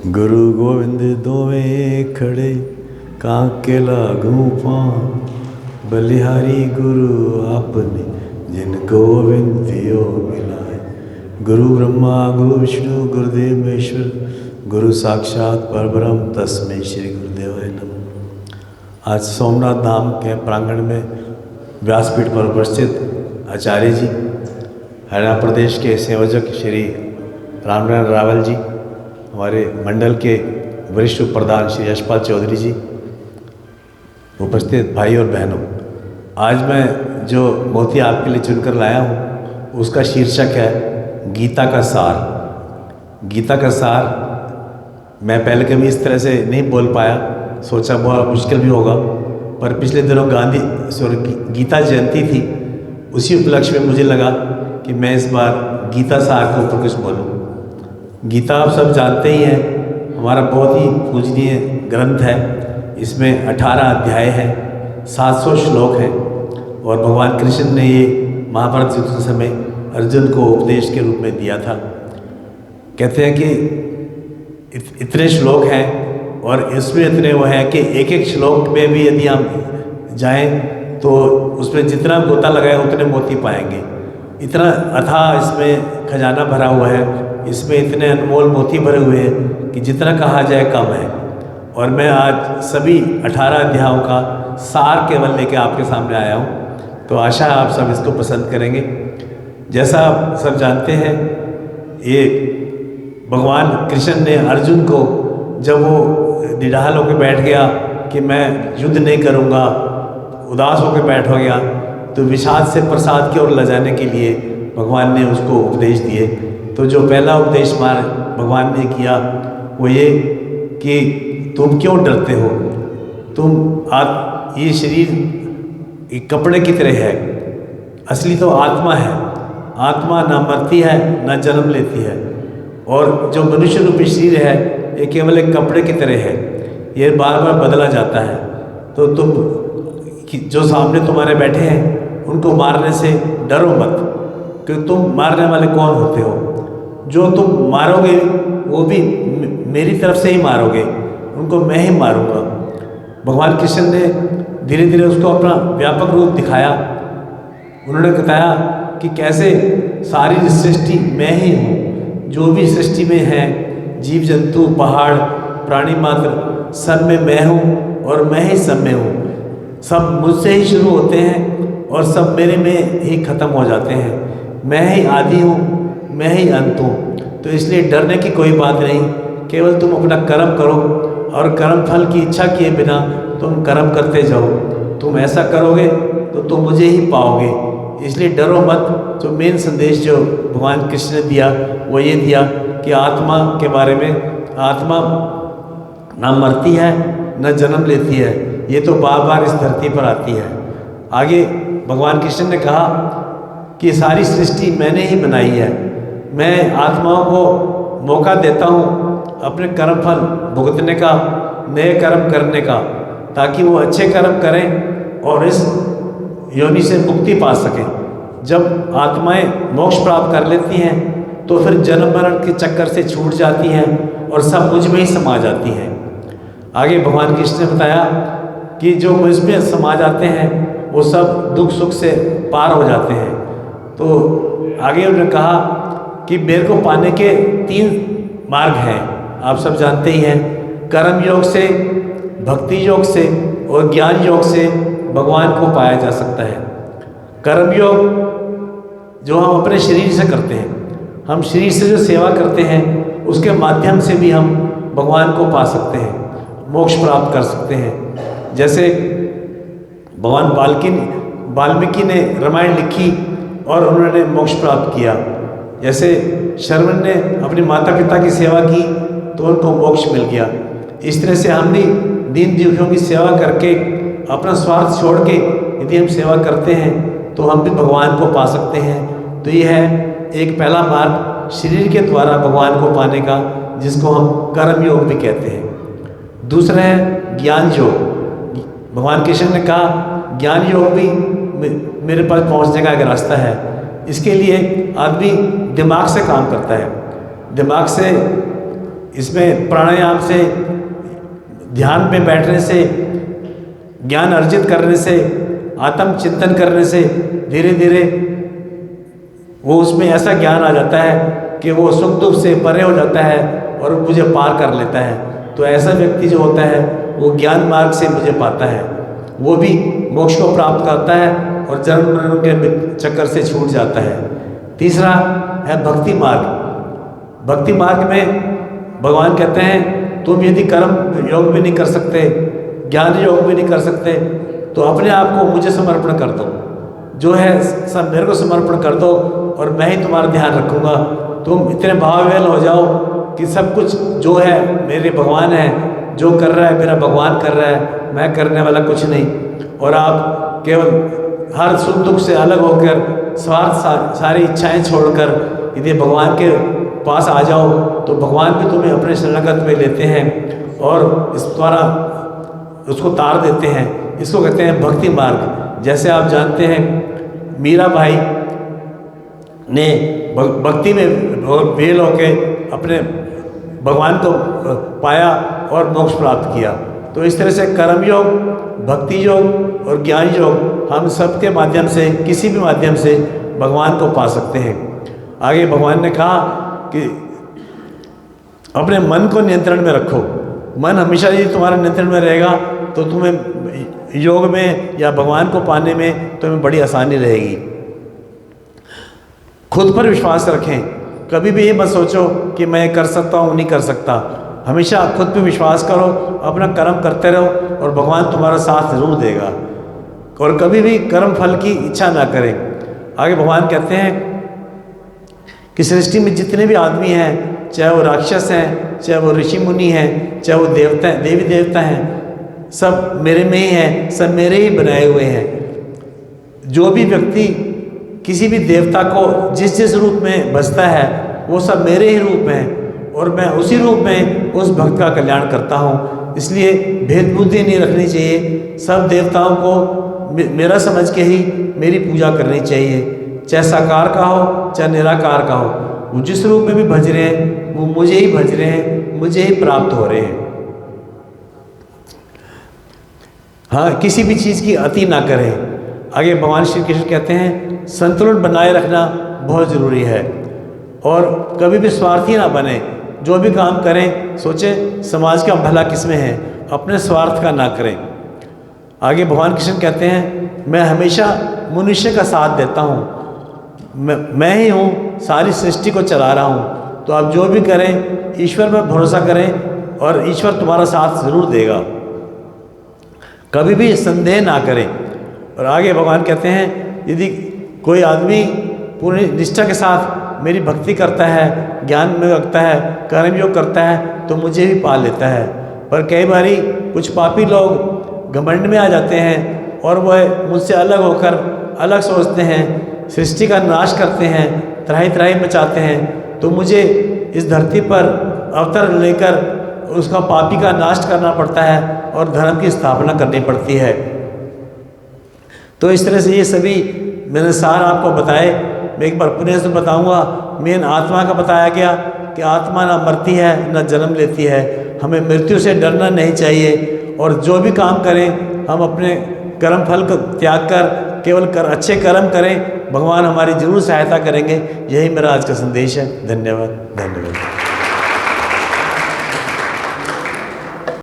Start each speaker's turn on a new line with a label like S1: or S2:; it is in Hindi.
S1: गुरु गोविंद दोवें खड़े काके लागू पाँव। बलिहारी गुरु आपने जिन गोविंद दियो मिलाए। गुरु ब्रह्मा गुरु विष्णु गुरुदेव महेश्वर गुरु साक्षात परब्रह्म तस्मै श्री गुरुदेवाय नमः। आज सोमनाथ धाम के प्रांगण में व्यासपीठ पर उपस्थित आचार्य जी, हरियाणा प्रदेश के संयोजक श्री रामनारायण रावल जी, हमारे मंडल के वरिष्ठ प्रधान श्री यशपाल चौधरी जी, उपस्थित भाई और बहनों, आज मैं जो मोती आपके लिए चुनकर लाया हूँ उसका शीर्षक है गीता का सार। गीता का सार मैं पहले कभी इस तरह से नहीं बोल पाया, सोचा बहुत मुश्किल भी होगा, पर पिछले दिनों गीता जयंती थी, उसी उपलक्ष्य में मुझे लगा कि मैं इस बार गीता सार के ऊपर कुछ बोलूँ। गीता आप सब जानते ही हैं, हमारा बहुत ही पूजनीय ग्रंथ है। इसमें 18 अध्याय हैं, 700 श्लोक हैं और भगवान कृष्ण ने ये महाभारत युद्ध के समय अर्जुन को उपदेश के रूप में दिया था। कहते हैं कि इतने श्लोक हैं और इसमें इतने वो हैं कि एक एक श्लोक में भी यदि हम जाएं तो उसमें जितना गोता लगाए उतने मोती पाएंगे। इतना अथाह इसमें खजाना भरा हुआ है, इसमें इतने अनमोल मोती भरे हुए हैं कि जितना कहा जाए कम है। और मैं आज सभी 18 अध्यायों का सार केवल लेके आपके सामने आया हूँ, तो आशा है आप सब इसको पसंद करेंगे। जैसा आप सब जानते हैं, ये भगवान कृष्ण ने अर्जुन को जब वो निढाल होकर बैठ गया कि मैं युद्ध नहीं करूँगा, उदास होकर बैठ हो गया, तो विषाद से प्रसाद की ओर ले जाने के लिए भगवान ने उसको उपदेश दिए। तो जो पहला उपदेश भगवान ने किया वो ये कि तुम क्यों डरते हो, ये शरीर एक कपड़े की तरह है, असली तो आत्मा है। आत्मा ना मरती है ना जन्म लेती है, और जो मनुष्य रूपी शरीर है ये केवल एक कपड़े की तरह है, ये बार बार बदला जाता है। तो तुम जो सामने तुम्हारे बैठे हैं उनको मारने से डरो मत, क्योंकि तुम मारने वाले कौन होते हो। जो तुम मारोगे वो भी मेरी तरफ से ही मारोगे, उनको मैं ही मारूंगा। भगवान कृष्ण ने धीरे धीरे उसको अपना व्यापक रूप दिखाया। उन्होंने बताया कि कैसे सारी सृष्टि मैं ही हूँ, जो भी सृष्टि में है, जीव जंतु पहाड़ प्राणी मात्र सब में मैं हूँ और मैं ही सब में हूँ। सब मुझसे ही शुरू होते हैं और सब मेरे में ही ख़त्म हो जाते हैं। मैं ही आदि हूँ, मैं ही अंत हूँ। तो इसलिए डरने की कोई बात नहीं, केवल तुम अपना कर्म करो और कर्म फल की इच्छा किए बिना तुम कर्म करते जाओ। तुम ऐसा करोगे तो तुम मुझे ही पाओगे, इसलिए डरो मत। जो मेन संदेश जो भगवान कृष्ण ने दिया वो ये दिया कि आत्मा के बारे में, आत्मा ना मरती है न जन्म लेती है, ये तो बार बार इस धरती पर आती है। आगे भगवान कृष्ण ने कहा कि सारी सृष्टि मैंने ही बनाई है, मैं आत्माओं को मौका देता हूँ अपने कर्म फल भुगतने का, नए कर्म करने का, ताकि वो अच्छे कर्म करें और इस योनि से मुक्ति पा सकें। जब आत्माएं मोक्ष प्राप्त कर लेती हैं तो फिर जन्म मरण के चक्कर से छूट जाती हैं और सब मुझ में ही समा जाती हैं। आगे भगवान कृष्ण ने बताया कि जो मुझ में समा जाते हैं वो सब दुख सुख से पार हो जाते हैं। तो आगे उन्होंने कहा कि मेरे को पाने के 3 मार्ग हैं, आप सब जानते ही हैं। कर्म योग से, भक्ति योग से और ज्ञान योग से भगवान को पाया जा सकता है। कर्म योग जो हम अपने शरीर से करते हैं, हम शरीर से जो सेवा करते हैं उसके माध्यम से भी हम भगवान को पा सकते हैं, मोक्ष प्राप्त कर सकते हैं। जैसे भगवान वाल्मीकि ने रामायण लिखी और उन्होंने मोक्ष प्राप्त किया। जैसे शर्मन ने अपने माता पिता की सेवा की तो उनको मोक्ष मिल गया। इस तरह से हमने दीन दुखियों की सेवा करके, अपना स्वार्थ छोड़ के यदि हम सेवा करते हैं तो हम भी भगवान को पा सकते हैं। तो यह है एक पहला मार्ग शरीर के द्वारा भगवान को पाने का, जिसको हम कर्म योग भी कहते हैं। दूसरा है ज्ञान योग। भगवान कृष्ण ने कहा ज्ञान योग भी मेरे पास पहुंचने का एक रास्ता है। इसके लिए आदमी दिमाग से काम करता है, दिमाग से इसमें प्राणायाम से, ध्यान में बैठने से, ज्ञान अर्जित करने से, आत्म चिंतन करने से धीरे धीरे वो उसमें ऐसा ज्ञान आ जाता है कि वो सुख दुख से परे हो जाता है और मुझे पार कर लेता है। तो ऐसा व्यक्ति जो होता है वो ज्ञान मार्ग से मुझे पाता है, वो भी मोक्ष को प्राप्त करता है और जन्म मरण के चक्कर से छूट जाता है। तीसरा है भक्ति मार्ग। भक्ति मार्ग में भगवान कहते हैं तुम यदि कर्म योग भी नहीं कर सकते, ज्ञान योग भी नहीं कर सकते, तो अपने आप को मुझे समर्पण कर दो, जो है सब मेरे को समर्पण कर दो और मैं ही तुम्हारा ध्यान रखूँगा। तुम इतने भाववेल हो जाओ कि सब कुछ जो है मेरे भगवान है, जो कर रहा है मेरा भगवान कर रहा है, मैं करने वाला कुछ नहीं। और आप केवल हर सुख दुख से अलग होकर स्वार्थ सारी इच्छाएं छोड़कर यदि भगवान के पास आ जाओ तो भगवान भी तुम्हें अपने शरणागत में लेते हैं और इस द्वारा उसको तार देते हैं। इसको कहते हैं भक्ति मार्ग। जैसे आप जानते हैं मीरा भाई ने भक्ति में फेल होके अपने भगवान को पाया और मोक्ष प्राप्त किया। तो इस तरह से कर्म योग, भक्ति योग और ज्ञान योग हम सबके माध्यम से, किसी भी माध्यम से भगवान को पा सकते हैं। आगे भगवान ने कहा कि अपने मन को नियंत्रण में रखो। मन हमेशा यदि तुम्हारे नियंत्रण में रहेगा तो तुम्हें योग में या भगवान को पाने में तुम्हें बड़ी आसानी रहेगी। खुद पर विश्वास रखें। कभी भी ये मत सोचो कि मैं कर सकता हूँ, नहीं कर सकता। हमेशा खुद पे विश्वास करो, अपना कर्म करते रहो और भगवान तुम्हारा साथ जरूर देगा। और कभी भी कर्म फल की इच्छा ना करें। आगे भगवान कहते हैं कि सृष्टि में जितने भी आदमी हैं, चाहे वो राक्षस हैं, चाहे वो ऋषि मुनि हैं, चाहे वो देवता हैं, देवी देवता हैं, सब मेरे में ही हैं, सब मेरे ही बनाए हुए हैं। जो भी व्यक्ति किसी भी देवता को जिस जिस रूप में बसता है वो सब मेरे ही रूप हैं और मैं उसी रूप में उस भक्त का कल्याण करता हूँ। इसलिए भेद बुद्धि नहीं रखनी चाहिए। सब देवताओं को मेरा समझ के ही मेरी पूजा करनी चाहिए, चाहे साकार का हो चाहे निराकार का हो। वो जिस रूप में भी भज रहे हैं वो मुझे ही भज रहे हैं, मुझे ही प्राप्त हो रहे हैं। हाँ, किसी भी चीज़ की अति ना करें। आगे भगवान श्री कृष्ण कहते हैं संतुलन बनाए रखना बहुत ज़रूरी है और कभी भी स्वार्थी ना बने। जो भी काम करें सोचें समाज का भला किसमें है, अपने स्वार्थ का ना करें। आगे भगवान कृष्ण कहते हैं मैं हमेशा मनुष्य का साथ देता हूँ, मैं ही हूँ सारी सृष्टि को चला रहा हूँ। तो आप जो भी करें ईश्वर पर भरोसा करें और ईश्वर तुम्हारा साथ ज़रूर देगा। कभी भी संदेह ना करें। और आगे भगवान कहते हैं यदि कोई आदमी पूरी निष्ठा के साथ मेरी भक्ति करता है, ज्ञान में रखता है, कर्म योग करता है तो मुझे भी पा लेता है। पर कई बारी कुछ पापी लोग घमंड में आ जाते हैं और वह मुझसे अलग होकर अलग सोचते हैं, सृष्टि का नाश करते हैं, त्राही त्राही मचाते हैं। तो मुझे इस धरती पर अवतार लेकर उसका पापी का नाश करना पड़ता है और धर्म की स्थापना करनी पड़ती है। तो इस तरह से ये सभी मैंने सार आपको बताए। मैं एक बार पुनः से बताऊंगा। मेन आत्मा का बताया गया कि आत्मा ना मरती है ना जन्म लेती है। हमें मृत्यु से डरना नहीं चाहिए और जो भी काम करें हम अपने कर्म फल को त्याग कर केवल अच्छे कर्म करें, भगवान हमारी जरूर सहायता करेंगे। यही मेरा आज का संदेश है। धन्यवाद।